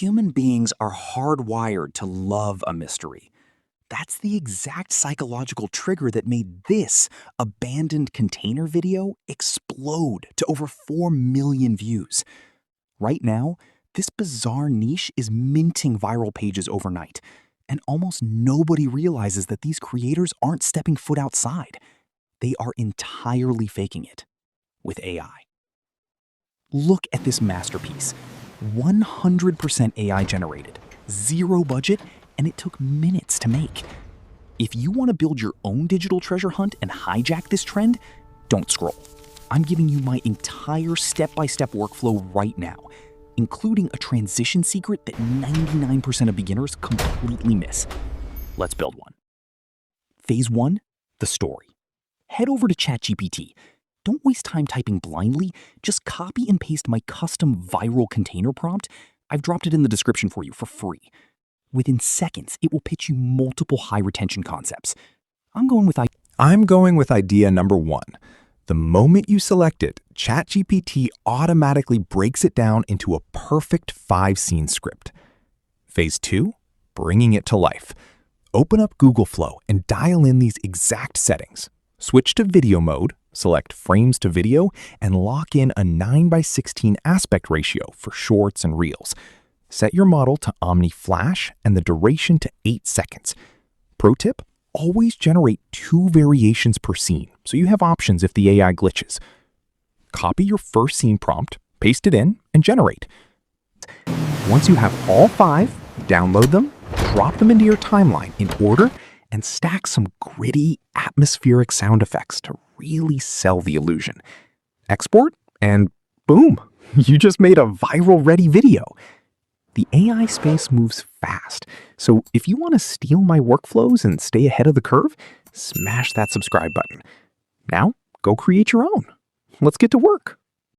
Human beings are hardwired to love a mystery. That's the exact psychological trigger that made this abandoned container video explode to over 4 million views. Right now, this bizarre niche is minting viral pages overnight, and almost nobody realizes that these creators aren't stepping foot outside. They are entirely faking it with AI. Look at this masterpiece. 100% AI generated, zero budget, and it took minutes to make. If you want to build your own digital treasure hunt and hijack this trend, don't scroll. I'm giving you my entire step-by-step workflow right now, including a transition secret that 99% of beginners completely miss. Let's build one. Phase 1, the story. Head over to ChatGPT. Don't waste time typing blindly, just copy and paste my custom viral container prompt. I've dropped it in the description for you for free. Within seconds, it will pitch you multiple high-retention concepts. I'm going with idea number 1. The moment you select it, ChatGPT automatically breaks it down into a perfect 5-scene script. Phase 2, bringing it to life. Open up Google Flow and dial in these exact settings. Switch to video mode, select frames to video, and lock in a 9:16 aspect ratio for shorts and reels. Set your model to Omni Flash and the duration to 8 seconds. Pro tip, always generate 2 variations per scene, so you have options if the AI glitches. Copy your first scene prompt, paste it in, and generate. Once you have all 5, download them, drop them into your timeline in order, and stack some gritty, atmospheric sound effects to really sell the illusion. Export, and boom, you just made a viral-ready video. The AI space moves fast, so if you want to steal my workflows and stay ahead of the curve, smash that subscribe button. Now, go create your own. Let's get to work.